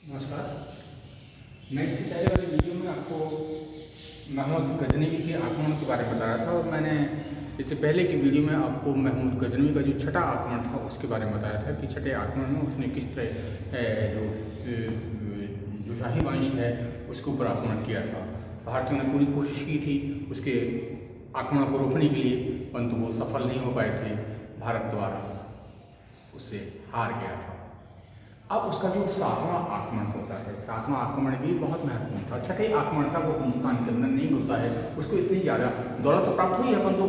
नमस्कार। मैं इससे पहले वाली वीडियो में आपको महमूद गजनवी के आक्रमण के बारे में बता रहा था और मैंने इससे पहले की वीडियो में आपको महमूद गजनवी का जो छठा आक्रमण था उसके बारे में बताया था कि छठे आक्रमण में उसने किस तरह जो शाही वंश है उसके ऊपर आक्रमण किया था। भारतीयों ने पूरी कोशिश की थी उसके आक्रमण को रोकने के लिए, परंतु वो सफल नहीं हो पाए थे। भारत द्वारा उससे हार गया था। अब उसका जो सातवां आक्रमण होता है, सातवां आक्रमण भी बहुत महत्वपूर्ण था। छठे आक्रमण था वो हिंदुस्तान के अंदर नहीं घुसा है। उसको इतनी ज़्यादा दौलत तो प्राप्त हुई है, परंतु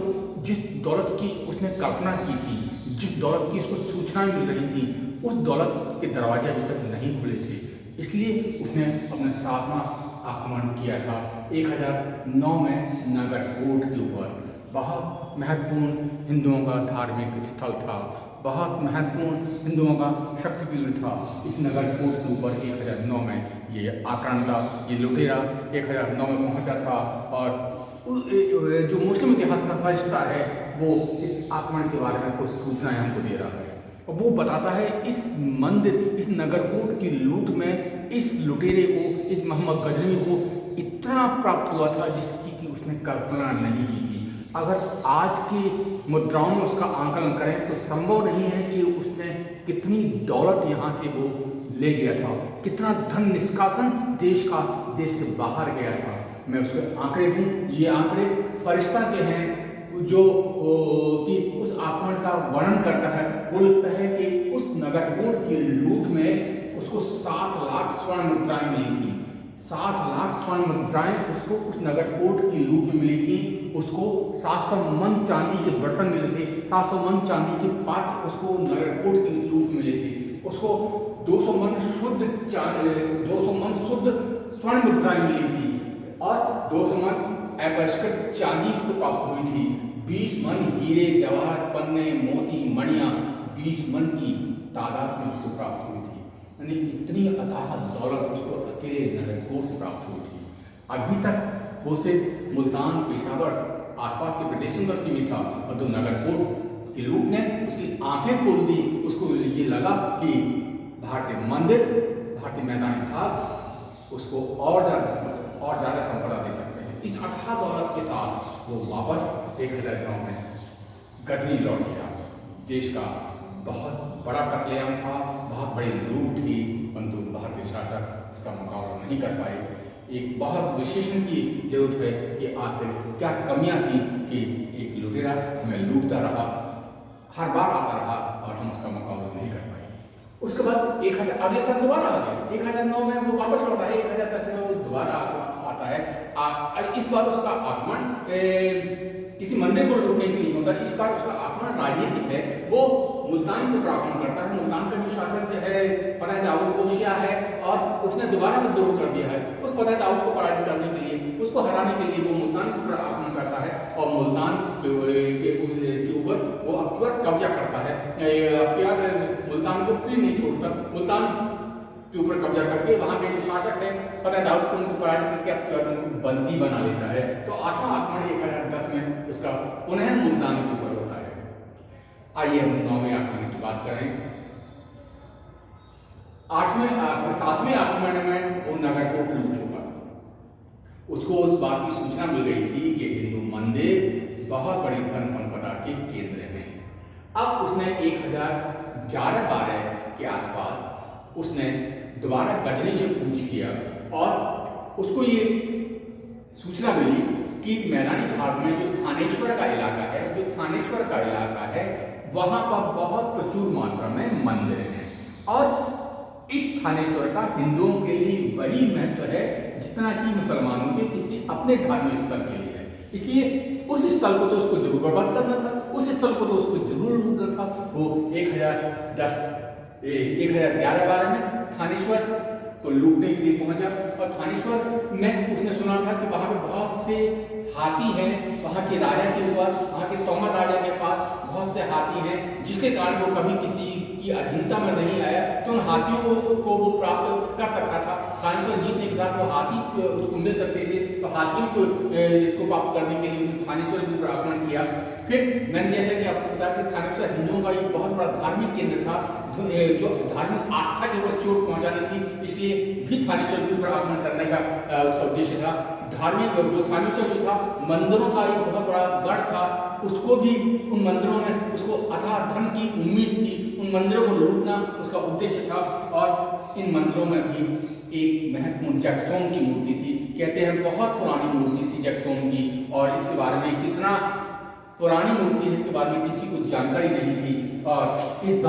जिस दौलत की उसने कल्पना की थी, जिस दौलत की उसको सूचनाएं मिल रही थी, उस दौलत के दरवाजे अभी तक नहीं खुले थे। इसलिए उसने अपना सातवां आक्रमण किया था 1009 में नागरकोट के ऊपर। बहुत महत्वपूर्ण हिंदुओं का धार्मिक स्थल था, बहुत महत्वपूर्ण हिंदुओं का शक्तिपीठ था। इस नगरकोट के ऊपर 1009 में ये आक्रमण था। ये लुटेरा 1009 में पहुंचा था और जो मुस्लिम इतिहास का फरिश्ता है वो इस आक्रमण के बारे में कुछ सूचनाएं हमको दे रहा है और वो बताता है इस मंदिर, इस नगरकोट की लूट में इस लुटेरे को, इस मोहम्मद गजनवी को इतना प्राप्त हुआ था जिसकी कि उसने कल्पना नहीं की थी। अगर आज की मुद्राओं में उसका आंकलन करें तो संभव नहीं है कि उसने कितनी दौलत यहाँ से वो ले गया था, कितना धन निष्कासन देश के बाहर गया था। मैं उसके आंकड़े दूँ, ये आंकड़े फरिश्ता के हैं जो कि उस आक्रमण का वर्णन करता है। वो लिखता है कि उस नगरकोट की लूट में उसको 7 लाख स्वर्ण मुद्राएं मिली थी। 7 लाख स्वर्ण मुद्राएं उसको उस नगरकोट की लूट में मिली थी। उसको 700 मन चांदी के बर्तन मिले थे, 700 मन चांदी के पात्र उसको नगरकोट की लूट में मिले थे। उसको 200 मन शुद्ध स्वर्ण मुद्राएं मिली थी और 200 मन अपरिष्कृत चांदी उसको प्राप्त हुई थी। 20 मन हीरे जवाहर पन्ने मोती मणियां 20 मन की तादाद में उसको प्राप्त हुई थी। यानी इतनी अथाह दौलत उसको अकेले नगरकोट से प्राप्त हुई थी। अभी तक वो सिर्फ मुल्तान, पेशावर, आसपास के प्रदेशों तक सीमित था, और तो नगरकोट की लूट ने उसकी आंखें खोल दी। उसको ये लगा कि भारतीय मंदिर, भारतीय मैदानी भाग उसको और ज़्यादा संपदा दे सकते हैं। इस अथाह दौलत के साथ वो वापस 1009 में गजनी लौट गया। देश का बहुत बड़ा कत्लेआम था, बहुत बड़ी लूट थी, परंतु भारतीय शासक उसका मुकाबला नहीं कर पाए। एक बहुत विश्लेषण की जरूरत है कि आखिर क्या कमियां थी कि एक लुटेरा हमें लूटता रहा, हर बार आता रहा और हम उसका मुकाबला नहीं कर पाए। उसके बाद 1000 अगले साल दोबारा आ गया। 1009 में वो वापस लौटा है, 1010 में वो दोबारा आता है। इस बार उसका आक्रमण किसी मंदिर को लूटने के लिए होता है। इस बार उसका आक्रमण राजनीतिक है। वो मुल्तान को आक्रमण करता है। मुल्तान का जो शासक है फतेह दाऊद ओशिया है और उसने दोबारा विद्रोह कर दिया है। उस फतेह दाऊद को पराजित करने के लिए, उसको हराने के लिए वो मुल्तान के ऊपर आक्रमण करता है और मुल्तान के ऊपर वो अकबर कब्जा करता है। मुल्तान को फ्री नहीं छोड़ता, मुल्तान के ऊपर कब्जा करके वहां के जो शासक है फतेह दाऊद को उनको पराजित करके उनको बंदी बना लेता है। तो 8वां आक्रमण 1010 में उसका पुनः मुल्तान के ऊपर होता है। आइए हम 9वें आक्रमण की बात करें। 7वें आक्रमण में वो नगरकोट लूट चुका था। उसको उस बात की सूचना मिल गई थी कि हिंदू मंदिर बहुत बड़ी धन संपदा के केंद्र हैं। अब उसने 1011-12 के आसपास उसने दोबारा गजनी से कूच किया और उसको ये सूचना मिली कि मैदानी भाग में जो थानेश्वर का इलाका है, वहां पर बहुत प्रचुर मात्रा में मंदिर हैं और इस थानेश्वर का हिंदुओं के लिए वही महत्व है जितना कि मुसलमानों के किसी अपने धार्मिक स्थल के लिए है। इसलिए उस स्थल को तो उसको जरूर बर्बाद करना था, उस स्थल को तो उसको जरूर लूटना था। वो 1011-12 में थानेश्वर को लूटने के लिए पहुंचा और थानेश्वर में उसने सुना था कि वहां पे बहुत से हाथी हैं, वहां के राजा के ऊपर, वहां के तोमर राजा के पास बहुत से हाथी हैं, जिसके कारण वो कभी किसी की अधीनता में नहीं आया तो उन हाथियों को वो प्राप्त कर सकता था। थानेश्वर जीतने के साथ वो हाथी उसको मिल सकते थे, तो हाथियों को प्राप्त करने के लिए थानेश्वर के ऊपर आक्रमण किया। फिर मैंने जैसा कि आपको बताया कि थानेश्वर हिंदुओं का एक बहुत बड़ा धार्मिक केंद्र था। जो धार्मिक आस्था के ऊपर चोट पहुंचानी थी, इसलिए भी थानेश्वर के ऊपर आक्रमण करने का उसका उद्देश्य था। धार्मिक जो थानेश्वर जो था, मंदिरों का एक बहुत बड़ा गढ़ था, उसको भी उन मंदिरों में उसको अथाह धन की उम्मीद थी, उन मंदिरों को लूटना उसका उद्देश्य था। और इन मंदिरों में भी एक महत्वपूर्ण जगसोम की मूर्ति थी, कहते हैं बहुत पुरानी मूर्ति थी जगसोम की, और इसके बारे में कितना पुरानी मूर्ति है इसके बारे में किसी को जानकारी नहीं थी। और इन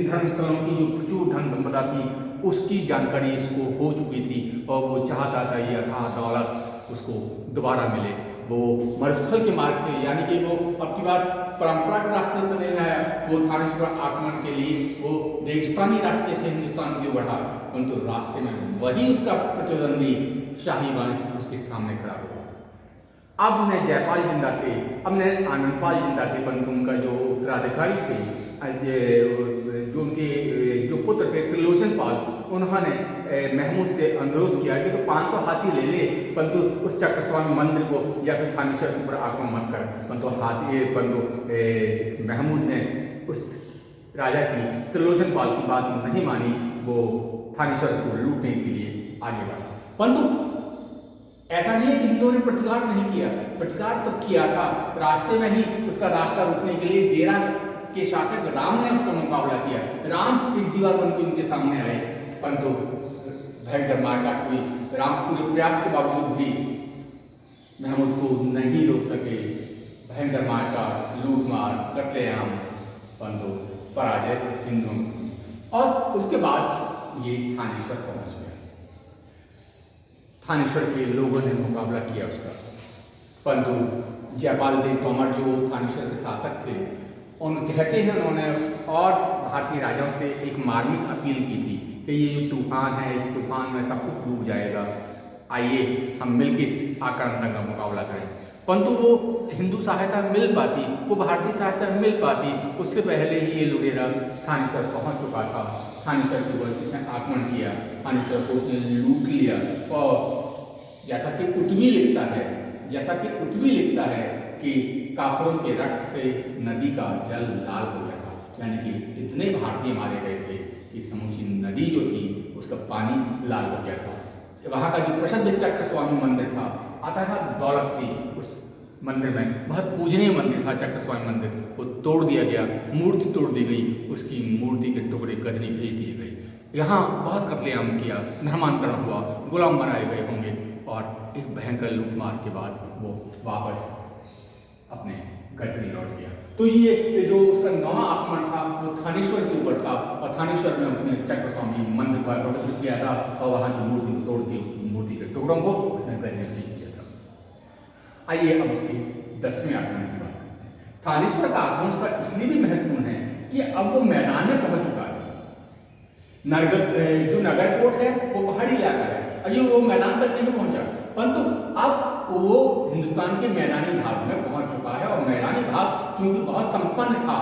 धर्म स्थलों की जो प्रचुर धन संपदा थी उसकी जानकारी इसको हो चुकी थी, और वो चाहता था ये अथाह दौलत उसको दोबारा मिले। वो मरुस्थल के मार्ग थे, यानी कि वो अब की बार परंपरा के रास्ते से नहीं आया, वो थानेश्वर आक्रमण के लिए वो रेगिस्तानी रास्ते से हिंदुस्तान की बढ़ा, परंतु रास्ते में वही उसका प्रतिद्वंदी शाही वंश उसके सामने खड़ा हुआ। अब न जयपाल जिंदा थे, अब न आनंदपाल जिंदा थे, परंतु उनका जो उत्तराधिकारी थे, जो उनके जो पुत्र थे त्रिलोचन पाल, उन्होंने महमूद से अनुरोध किया कि तो 500 हाथी ले ले, परंतु उस चक्रस्वामी मंदिर को या फिर थानेश्वर के ऊपर आक्रमण मत कर। परंतु महमूद ने उस राजा की त्रिलोचन पाल की बात नहीं मानी, वो थानेश्वर को लूटने के लिए आगे बढ़ा। परंतु ऐसा नहीं है कि हिंदुओं ने प्रतिकार नहीं किया, प्रतिकार तो किया था। रास्ते में ही उसका रास्ता रोकने के लिए डेरा के शासक राम ने उसका मुकाबला किया। राम एक दीवार बनकर उनके सामने आए, परंतु भयंकर मारकाट हुई। राम पूरे प्रयास के बावजूद भी महमूद को नहीं रोक सके। भयंकर मारकाट, लूटमार, कत्लेआम, परंतु पराजय हिंदुओं की। और उसके बाद ये थानेश्वर पहुंच गया। थानेश्वर के लोगों ने मुकाबला किया उसका, परंतु जयपाल देव तोमर जो थानेश्वर के शासक थे, उन कहते हैं उन्होंने और भारतीय राजाओं से एक मार्मिक अपील की थी कि ये जो तूफान है, इस तूफान में सब कुछ डूब जाएगा, आइए हम मिलकर आक्रांता का मुकाबला करें। परंतु वो हिंदू सहायता मिल पाती, वो भारतीय सहायता मिल पाती, उससे पहले ही ये लुटेरा थानेश्वर पहुंच चुका था। थानेश्वर के ऊपर उसने आक्रमण किया, थानेश्वर को उसने लूट लिया। और जैसा कि उत्वी लिखता है कि काफिरों के रक्त से नदी का जल लाल हो गया था, यानी कि इतने भारतीय मारे गए थे कि समूची नदी जो थी उसका पानी लाल हो गया था। वहाँ का जो प्रसिद्ध चक्रस्वामी मंदिर था, अतः दौलत थी उस मंदिर में, बहुत पूजनीय मंदिर था चक्रस्वामी मंदिर, वो तोड़ दिया गया, मूर्ति तोड़ दी गई, उसकी मूर्ति के टुकड़े गजनी भेज दिए गए। यहाँ बहुत कत्लेआम किया, धर्मांतरण हुआ, गुलाम बनाए गए होंगे। और इस भयंकर लूटमार के बाद वो वापस अपने गजनी लौट गया। तो ये जो उसका 9वां आक्रमण था वो थानेश्वर के ऊपर था, और थानेश्वर में उसने चक्रस्वामी मंदिर को पवित्र किया था, और वहाँ की मूर्ति को तोड़ के मूर्ति के टुकड़ों को उसने गजनी भेज दिया था। आइए अब उसके 10वें आक्रमण की बात करते हैं। थानेश्वर का आक्रमण उसका इसलिए भी महत्वपूर्ण है कि अब वो मैदान में पहुंच चुका है। जो नगरकोट है वो पहाड़ी इलाका है, अभी वो मैदान तक नहीं पहुंचा, परंतु अब वो हिंदुस्तान के मैदानी भाग में पहुंच चुका है। और मैदानी भाग क्योंकि बहुत संपन्न था,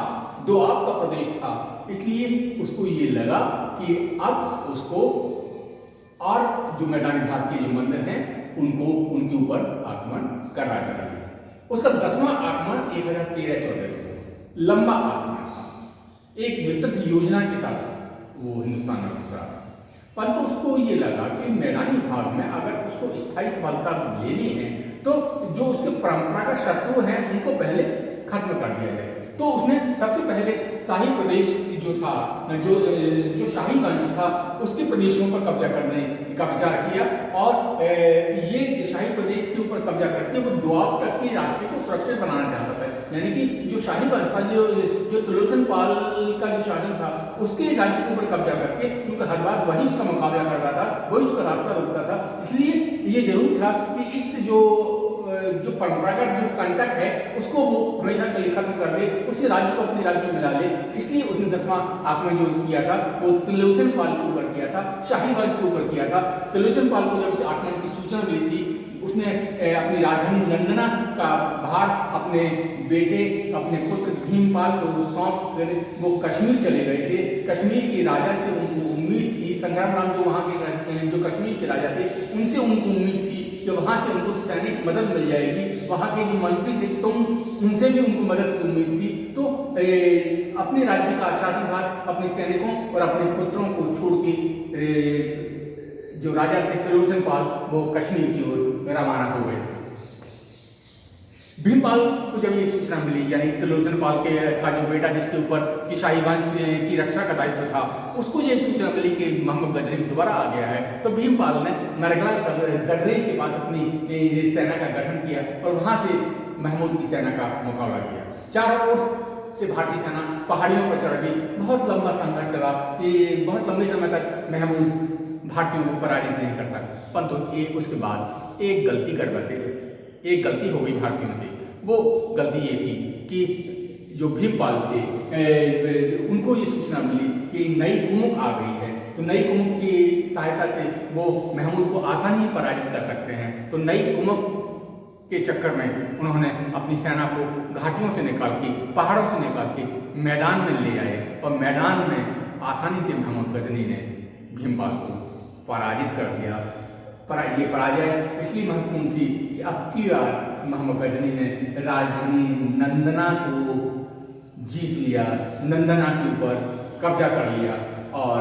दोआब का प्रदेश था, इसलिए उसको ये लगा कि अब उसको और जो मैदानी भाग के जो मंदिर हैं उनको उनके ऊपर आक्रमण करना चाहिए। उसका 10वां आक्रमण 1013-14 लंबा आक्रमण था, एक विस्तृत योजना के साथ वो हिंदुस्तान में घुस रहा था। परंतु उसको ये लगा कि मैदानी भाग में अगर उसको स्थायी सफलता लेनी है तो जो उसके परंपरा का शत्रु हैं उनको पहले खत्म कर दिया जाए। तो उसने सबसे पहले शाही प्रदेश जो था, जो शाही वंश था, उसके प्रदेशों पर कब्जा किया, और ये शाही प्रदेश के ऊपर कब्जा करके वो दोआब तक के रास्ते को सुरक्षित बनाना चाहता था। यानी कि जो शाही वंश था, जो त्रिलोचन पाल का जो शासन था, उसके राज्य के ऊपर कब्जा करके, क्योंकि हर बार वही उसका मुकाबला करता था, वही उसका रास्ता रोकता था, इसलिए ये जरूर था कि इस जो परंपरागत जो कंटक है उसको वो हमेशा के लिए खत्म कर दे, उसी राज्य को अपने राज्य में मिला ले। इसलिए उसने 10वां आक्रमण जो किया था वो त्रिलोचन पाल के ऊपर किया था, शाही वंश के ऊपर किया था। त्रिलोचन पाल को जब इस आक्रमण की सूचना मिली थी, उसने अपनी राजधानी नंदना का भार अपने बेटे, अपने पुत्र भीमपाल को सौंप कर वो कश्मीर चले गए थे। कश्मीर के राजा से उनको उम्मीद थी, संग्राम राम जो वहाँ के जो कश्मीर के राजा थे उनसे उनको उम्मीद थी कि वहाँ से उनको सैनिक मदद मिल जाएगी, वहाँ के जो मंत्री थे तो उनसे भी उनको मदद की उम्मीद थी। तो अपने राज्य का शासनभार अपने सैनिकों और अपने पुत्रों को छोड़ के जो राजा थे त्रिलोचन पाल, वो कश्मीर की ओर रवाना हो गए थे। भीमपाल को जब ये सूचना मिली, यानी त्रिलोचन पाल का जो बेटा जिसके ऊपर कि शाही वंश की रक्षा का दायित्व था, उसको ये सूचना मिली कि मोहम्मद गजनवी दोबारा आ गया है, तो भीमपाल ने नरगला दर्रे के पास अपनी सेना का गठन किया और वहाँ से महमूद की सेना का मुकाबला किया। चारों ओर से भारतीय सेना पहाड़ियों पर चढ़ गई। बहुत लंबा संघर्ष चला। ये बहुत लंबे समय तक महमूद भारतीयों को पराजित नहीं कर सका, परंतु उसके बाद एक गलती कर बैठे। एक गलती हो गई भारतीयों से। वो गलती ये थी कि जो भीमपाल थे उनको ये सूचना मिली कि नई कुमुक आ गई है, तो नई कुमुक की सहायता से वो महमूद को आसानी ही पराजित कर सकते हैं। तो नई कुमुक के चक्कर में उन्होंने अपनी सेना को घाटियों से निकाल के, पहाड़ों से निकाल के मैदान में ले आए और मैदान में आसानी से मोहम्मद गजनी ने भीमपाल को पराजित कर दिया। ये पराजय इसलिए महत्वपूर्ण थी कि अब की बार मोहम्मद गजनी ने राजधानी नंदना को जीत लिया, नंदना के ऊपर कब्जा कर लिया और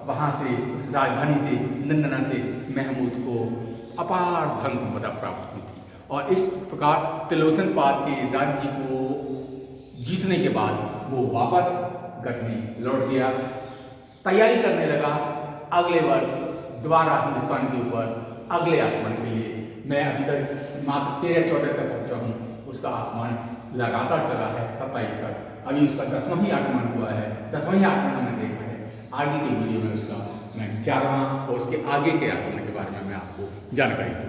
वहाँ से, उस राजधानी से, नंदना से महमूद को अपार धन संपदा प्राप्त हुई थी। और इस प्रकार त्रिलोचन पाल के राज्य को जीतने के बाद वो वापस गजनी लौट गया, तैयारी करने लगा अगले वर्ष दोबारा हिंदुस्तान के ऊपर अगले आक्रमण के लिए। मैं अभी तक मात्र 13-14 तक पहुंचा हूँ। उसका आक्रमण लगातार चला है 27 तक। अभी उसका 10वां ही आक्रमण हुआ है, 10वां ही आक्रमण मैंने देखा है। आगे के वीडियो में उसका मैं 11वां और उसके आगे के आक्रमण के बारे में मैं आपको जानकारी दूँ।